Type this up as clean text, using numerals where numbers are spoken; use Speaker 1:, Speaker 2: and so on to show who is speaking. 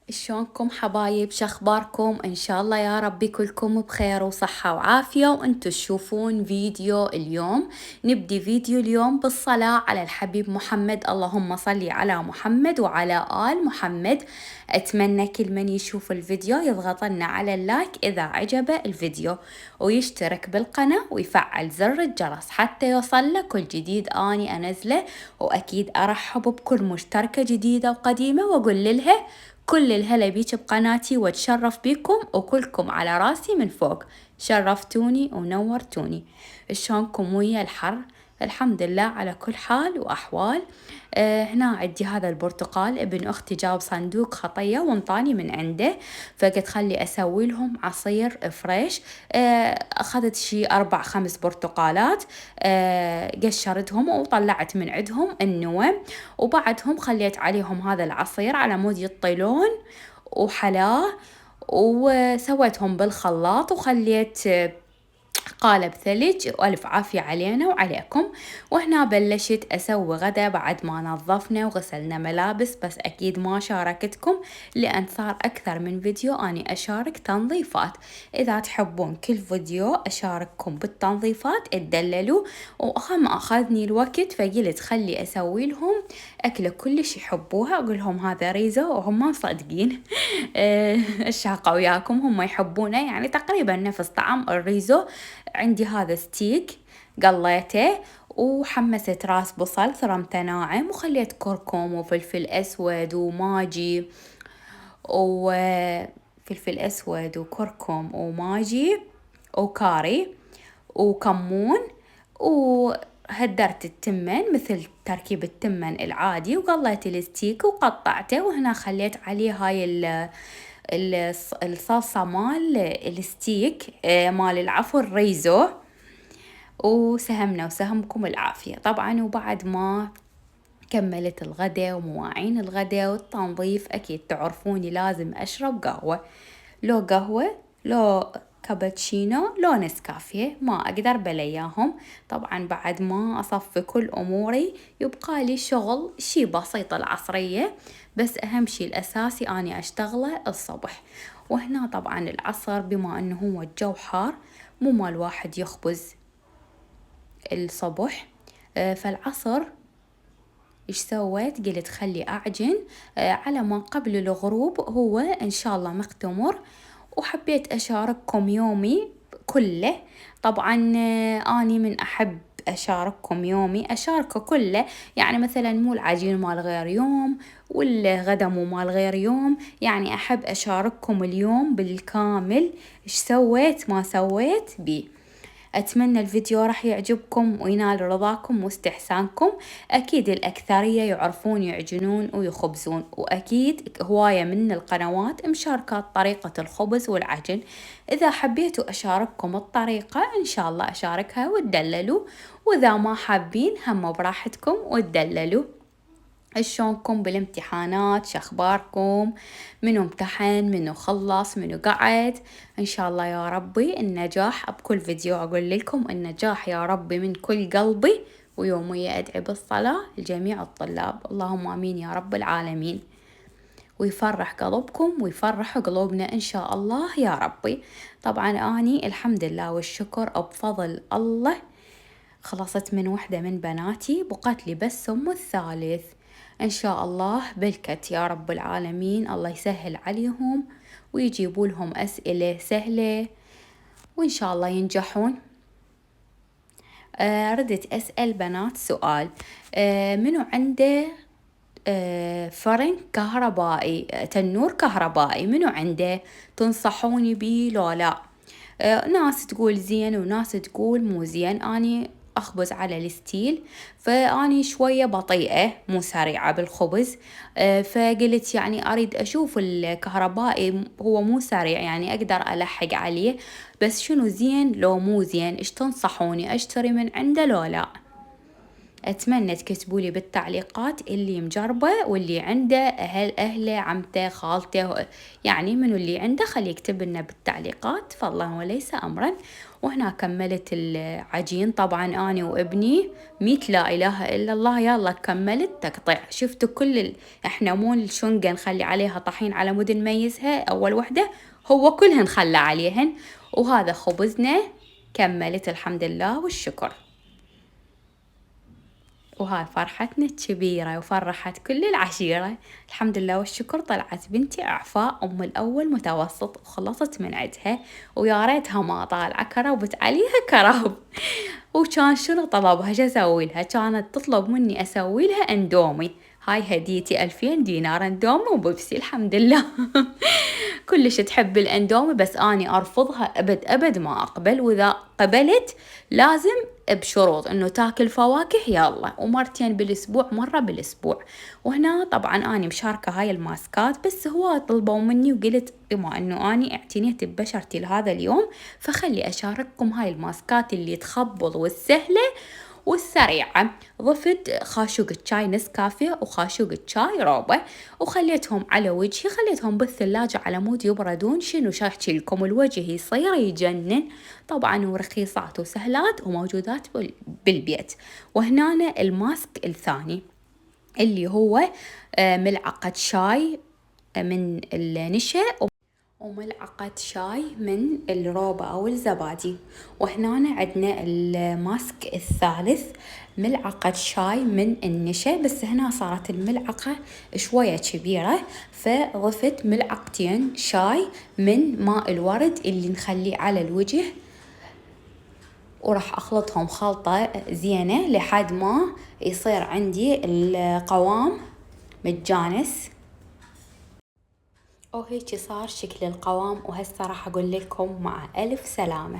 Speaker 1: شلونكم حبايب؟ شخباركم؟ ان شاء الله يا ربي كلكم بخير وصحة وعافية وانتو تشوفون فيديو اليوم. نبدي فيديو اليوم بالصلاة على الحبيب محمد، اللهم صلي على محمد وعلى آل محمد. اتمنى كل من يشوف الفيديو يضغط لنا على اللايك اذا عجبه الفيديو، ويشترك بالقناة ويفعل زر الجرس حتى يوصل له كل جديد اني انزله. واكيد ارحب بكل مشتركة جديدة وقديمة واقول لها كل الهلا بيك بقناتي، واتشرف بيكم وكلكم على راسي من فوق. شرفتوني ونورتوني. شلونكم ويا الحر؟ الحمد لله على كل حال وأحوال. هنا عندي هذا البرتقال، ابن أختي جاب صندوق خطية وانطاني من عنده، فقلت خلي أسوي لهم عصير فريش. أخذت شي 4-5 برتقالات، قشرتهم وطلعت من عندهم النوى، وبعدهم خليت عليهم هذا العصير على مود يطيلون وحلاه، وسويتهم بالخلاط وخليت قالب ثلج، وألف عافية علينا وعليكم. وهنا بلشت أسوي غدا بعد ما نظفنا وغسلنا ملابس، بس أكيد ما شاركتكم لأن صار أكثر من فيديو أني أشارك تنظيفات. إذا تحبون كل فيديو أشارككم بالتنظيفات اتدللوا، وأهم أخذني الوقت فقلت خلي أسوي لهم أكلة كلش يحبوها، أقول لهم هذا ريزو وهم مصدقين. الشاقة وياكم هم يحبونه، يعني تقريبا نفس طعم الريزو. عندي هذا ستيك قليته وحمست راس بصل ثرمته ناعم، وخليت كركم وفلفل أسود وماجي وفلفل أسود وكركم وماجي وكاري وكمون، وهدرت التمن مثل تركيب التمن العادي، وقليت الستيك وقطعته. وهنا خليت عليه هاي الصلصة مال الستيك، مال العفو الريزو، وسهمنا وسهمكم العافية طبعا. وبعد ما كملت الغدا ومواعين الغدا والتنظيف، أكيد تعرفوني لازم أشرب قهوة، لو قهوة لو كابتشينو لو نسكافيه، ما أقدر بلياهم. طبعا بعد ما أصفي كل أموري يبقى لي شغل شي بسيط العصرية، بس أهم شي الأساسي أني أشتغله الصبح. وهنا طبعا العصر بما أنه هو الجو حار مو مال واحد يخبز الصبح، فالعصر إيش سويت؟ قلت خلي أعجن على ما قبل الغروب هو إن شاء الله مختمر. وحبيت أشارككم يومي كله. طبعا أني من أحب أشارككم يومي، أشاركه كله، يعني مثلا مو العجين مال غير يوم والغدا مو مال غير يوم، يعني أحب أشارككم اليوم بالكامل إيش سويت ما سويت بيه. أتمنى الفيديو راح يعجبكم وينال رضاكم واستحسانكم. أكيد الأكثرية يعرفون يعجنون ويخبزون، وأكيد هواية من القنوات مشاركات طريقة الخبز والعجن. إذا حبيتوا أشارككم الطريقة إن شاء الله أشاركها وتدللوا، وإذا ما حابين هم براحتكم وتدللوا. شلونكم بالامتحانات؟ شخباركم؟ منو امتحن؟ منو خلص؟ منو قعد؟ ان شاء الله يا ربي النجاح. بكل فيديو اقول لكم النجاح يا ربي من كل قلبي، ويوميا ادعي بالصلاة لجميع الطلاب، اللهم امين يا رب العالمين، ويفرح قلبكم ويفرح قلوبنا ان شاء الله يا ربي. طبعا اني الحمد لله والشكر بفضل الله خلصت من وحدة من بناتي، بقت لي بس الثالث. إن شاء الله بلكت يا رب العالمين، الله يسهل عليهم ويجيبوا لهم أسئلة سهلة وإن شاء الله ينجحون. ردت أسأل بنات سؤال، منو عنده فرن كهربائي، تنور كهربائي، منو عنده؟ تنصحوني بيه لو لا؟ ناس تقول زين وناس تقول مو زين. أني أخبز على الستيل، فأني شوية بطيئة مو سريعة بالخبز، فقلت يعني أريد أشوف الكهربائي هو مو سريع، يعني أقدر ألحق عليه، بس شنو زين لو مو زين؟ إيش تنصحوني؟ أشتري من عنده لو لا؟ أتمنى تكتبولي بالتعليقات اللي مجربة واللي عنده أهله عمته خالته، يعني منو اللي عنده خليه يكتب لنا بالتعليقات فضلا وليس أمرا. وهنا كملت العجين طبعا أنا وابني 100 لا إله إلا الله، يلا كملت تقطيع. شفتوا كل إحنا مو الشنقة نخلي عليها طحين على مود نميزها أول وحدة، هو كلهن خلى عليهن. وهذا خبزنا كملت الحمد لله والشكر. وهاي فرحتنا الكبيرة وفرحت كل العشيرة. الحمد لله والشكر طلعت بنتي إعفاء أم الأول متوسط وخلصت من عندها، ويا ريتها ما طالعة كربت عليها كرب. وكان شنو طلبها شو أسوي لها؟ كانت تطلب مني أسوي لها أندومي. هاي هديتي 2000 دينار أندومي وبيبسي الحمد لله. كلش تحب الأندومي بس أني أرفضها أبد أبد ما أقبل، وإذا قبلت لازم بشروط إنه تاكل فواكه يلا، ومرتين بالأسبوع مرة بالأسبوع. وهنا طبعا أنا مشاركة هاي الماسكات بس هو طلبوا مني وقلت بما إنه أني اعتنيت ببشرتي لهذا اليوم فخلي أشارككم هاي الماسكات اللي تخبض والسهلة والسريعة. ضفت خاشوق الشاي نسكافيه وخاشوق الشاي روبة وخليتهم على وجهي، خليتهم بالثلاجة على مود يبردون. شنو شاحكي لكم الوجه يصير يجنن طبعا، ورخيصات وسهلات وموجودات بالبيت. وهنا الماسك الثاني اللي هو ملعقة شاي من النشا وملعقة شاي من الروبة أو الزبادي. وهنا عندنا الماسك الثالث ملعقة شاي من النشا، بس هنا صارت الملعقة شوية كبيرة فضفت ملعقتين شاي من ماء الورد اللي نخليه على الوجه، وراح أخلطهم خلطة زينة لحد ما يصير عندي القوام متجانس. وهيك صار شكل القوام، وهسه راح أقول لكم مع ألف سلامة.